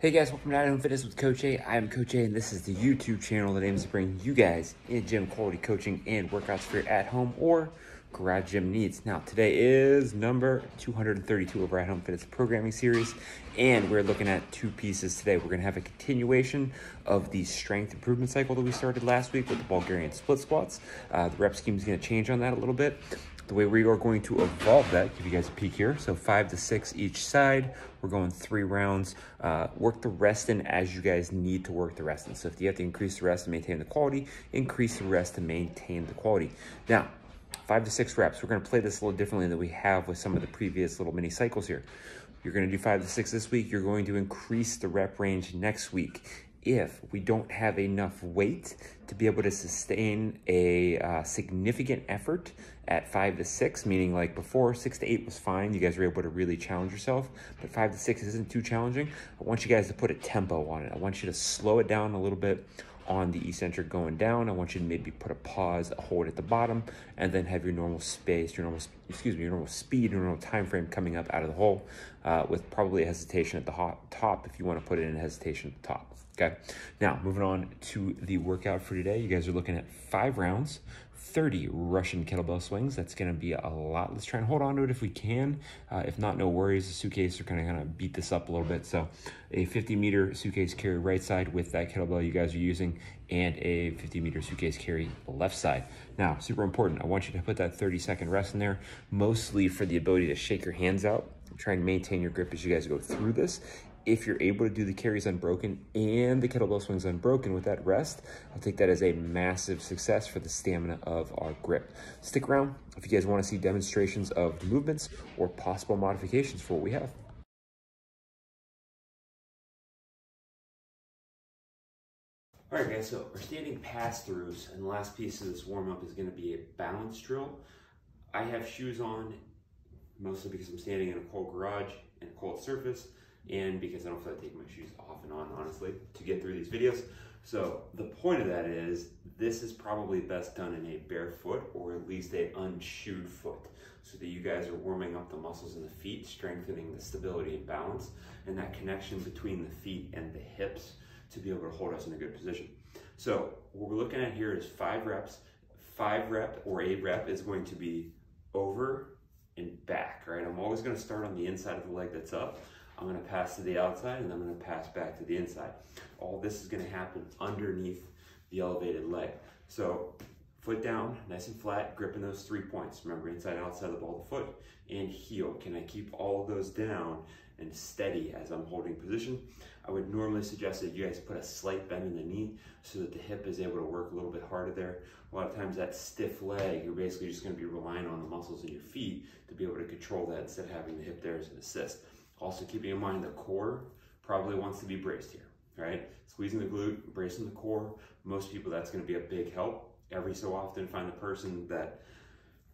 Hey guys, welcome to At Home Fitness with Coach A. I am Coach A, and this is the YouTube channel that aims to bring you guys in gym quality coaching and workouts for your at-home or garage gym needs. Now, today is number 232 of our At Home Fitness programming series, and we're looking at two pieces today. We're going to have a continuation of the strength improvement cycle that we started last week with the Bulgarian split squats. The rep scheme is going to change on that a little bit. The way we are going to evolve that, give you guys a peek here. So 5 to 6 each side. We're going 3 rounds. Work the rest in as you guys need to work the rest in. So if you have to increase the rest to maintain the quality, increase the rest to maintain the quality. Now, 5 to 6 reps. We're going to play this a little differently than we have with some of the previous little mini cycles here. You're going to do 5 to 6 this week. You're going to increase the rep range next week. If we don't have enough weight to be able to sustain a significant effort at 5 to 6, meaning like before 6 to 8 was fine, you guys were able to really challenge yourself, but 5 to 6 isn't too challenging. I want you guys to put a tempo on it. I want you to slow it down a little bit on the eccentric going down. I want you to maybe put a pause, a hold at the bottom, and then have your normal space, your normal speed, your normal time frame coming up out of the hole with probably a hesitation at the top if you want to put it in a hesitation at the top. Okay, now moving on to the workout for today. You guys are looking at 5 rounds, 30 Russian kettlebell swings. That's going to be a lot. Let's try and hold on to it if we can. If not, no worries. The suitcase are kind of beat this up a little bit. So a 50-meter suitcase carry right side with that kettlebell you guys are using, and a 50-meter suitcase carry left side. Now, super important. I want you to put that 30-second rest in there, mostly for the ability to shake your hands out. Try and maintain your grip as you guys go through this. If you're able to do the carries unbroken and the kettlebell swings unbroken with that rest, I'll take that as a massive success for the stamina of our grip. Stick around if you guys want to see demonstrations of the movements or possible modifications for what we have. All right, guys, so we're standing pass-throughs, and the last piece of this warm-up is going to be a balance drill. I have shoes on, mostly because I'm standing in a cold garage and a cold surface, and because I don't feel like taking my shoes off and on, honestly, to get through these videos. So the point of that is, this is probably best done in a bare foot, or at least a unshoed foot, so that you guys are warming up the muscles in the feet, strengthening the stability and balance, and that connection between the feet and the hips to be able to hold us in a good position. So what we're looking at here is 5 reps. 5 rep, or a rep, is going to be over and back, right? I'm always gonna start on the inside of the leg that's up. I'm going to pass to the outside, and I'm going to pass back to the inside. All this is going to happen underneath the elevated leg. So foot down, nice and flat, gripping those 3 points. Remember, inside, outside of the ball of the foot, and heel. Can I keep all of those down and steady as I'm holding position? I would normally suggest that you guys put a slight bend in the knee so that the hip is able to work a little bit harder there. A lot of times that stiff leg, you're basically just going to be relying on the muscles in your feet to be able to control that instead of having the hip there as an assist. Also keeping in mind the core probably wants to be braced here, right? Squeezing the glute, bracing the core. Most people, that's going to be a big help. Every so often find the person that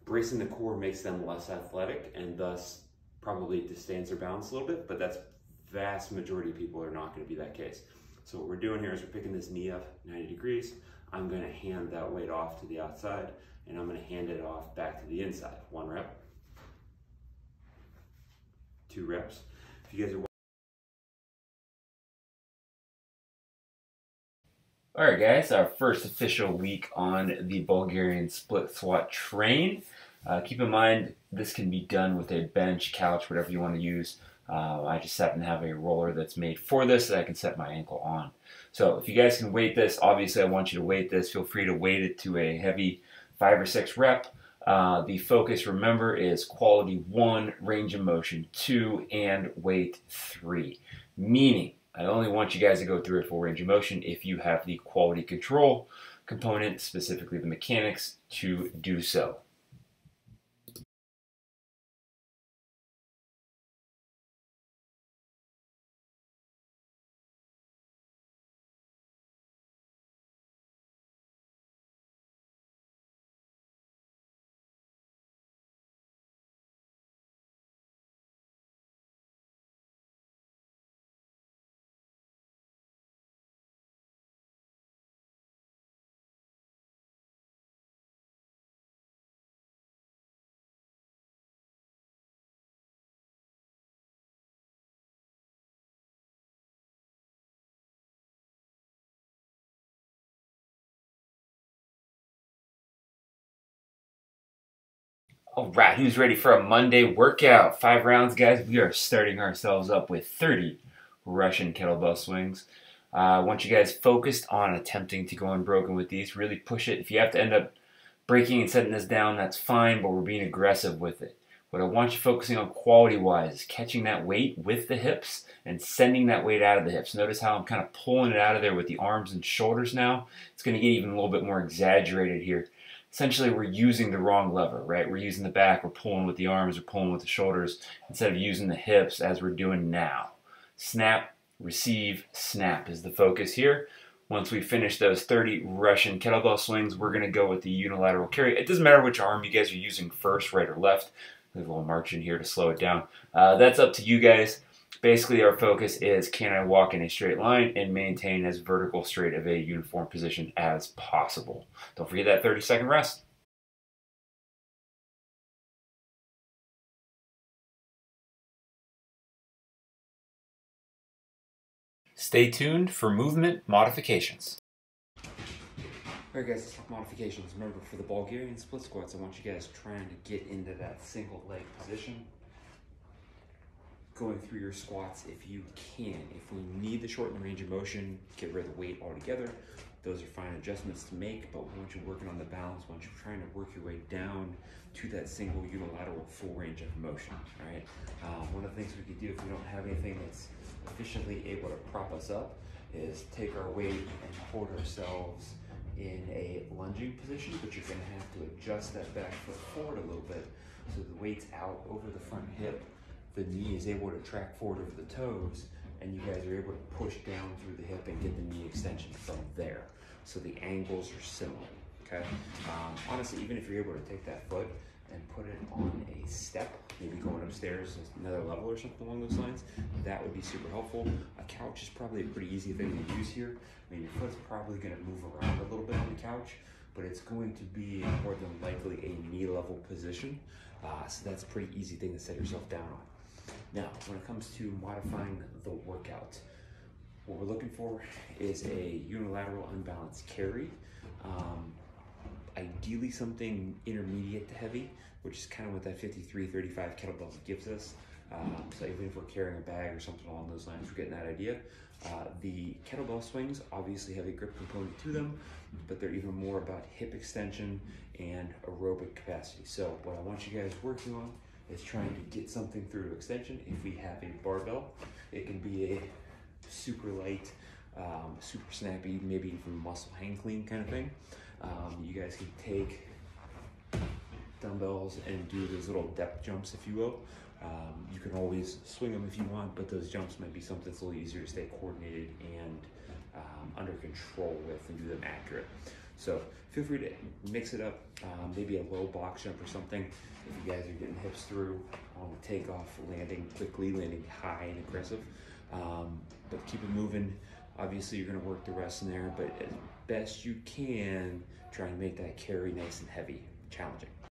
bracing the core makes them less athletic and thus probably disdains their balance a little bit, but that's vast majority of people are not going to be that case. So what we're doing here is we're picking this knee up 90 degrees. I'm going to hand that weight off to the outside, and I'm going to hand it off back to the inside. 1 rep, 2 reps. If you guys are All right, guys, our first official week on the Bulgarian split squat train. Keep in mind, this can be done with a bench, couch, whatever you want to use. I just happen to have a roller that's made for this that I can set my ankle on. So if you guys can weight this, obviously I want you to weight this. Feel free to weight it to a heavy 5 or 6 rep. The focus, remember, is quality 1, range of motion 2, and weight 3. Meaning, I only want you guys to go through a full range of motion if you have the quality control component, specifically the mechanics, to do so. All right, who's ready for a Monday workout? 5 rounds, guys. We are starting ourselves up with 30 Russian kettlebell swings. I want you guys focused on attempting to go unbroken with these. Really push it. If you have to end up breaking and setting this down, that's fine, but we're being aggressive with it. What I want you focusing on quality-wise is catching that weight with the hips and sending that weight out of the hips. Notice how I'm kind of pulling it out of there with the arms and shoulders now. It's going to get even a little bit more exaggerated here. Essentially, we're using the wrong lever, right? We're using the back, we're pulling with the arms, we're pulling with the shoulders, instead of using the hips as we're doing now. Snap, receive, snap is the focus here. Once we finish those 30 Russian kettlebell swings, we're going to go with the unilateral carry. It doesn't matter which arm you guys are using first, right or left. We have a little march in here to slow it down. That's up to you guys. Basically, our focus is, can I walk in a straight line and maintain as vertical straight of a uniform position as possible. Don't forget that 30-second rest. Stay tuned for movement modifications. Alright guys, modifications. Remember, for the Bulgarian split squats, I want you guys trying to get into that single leg position. Going through your squats if you can. If we need to shorten the range of motion, get rid of the weight altogether, those are fine adjustments to make, but once you're working on the balance, once you're trying to work your way down to that single unilateral full range of motion, right? One of the things we could do if we don't have anything that's efficiently able to prop us up is take our weight and hold ourselves in a lunging position, but you're gonna have to adjust that back foot forward a little bit so the weight's out over the front hip, the knee is able to track forward over the toes, and you guys are able to push down through the hip and get the knee extension from there. So the angles are similar, okay? Honestly, even if you're able to take that foot and put it on a step, maybe going upstairs another level or something along those lines, that would be super helpful. A couch is probably a pretty easy thing to use here. I mean, your foot's probably gonna move around a little bit on the couch, but it's going to be more than likely a knee level position. So that's a pretty easy thing to set yourself down on. Now, when it comes to modifying the workout, what we're looking for is a unilateral unbalanced carry. Ideally something intermediate to heavy, which is kind of what that 53-35 kettlebells gives us. So even if we're carrying a bag or something along those lines, we're getting that idea. The kettlebell swings obviously have a grip component to them, but they're even more about hip extension and aerobic capacity. So what I want you guys working on is trying to get something through to extension. If we have a barbell, it can be a super light, super snappy, maybe even muscle hang clean kind of thing. You guys can take dumbbells and do those little depth jumps, if you will. You can always swing them if you want, but those jumps might be something that's a little easier to stay coordinated and under control with and do them accurate. So feel free to mix it up, maybe a low box jump or something if you guys are getting hips through on the takeoff, landing quickly, landing high and aggressive. But keep it moving. Obviously you're gonna work the rest in there, but as best you can, try and make that carry nice and heavy, challenging.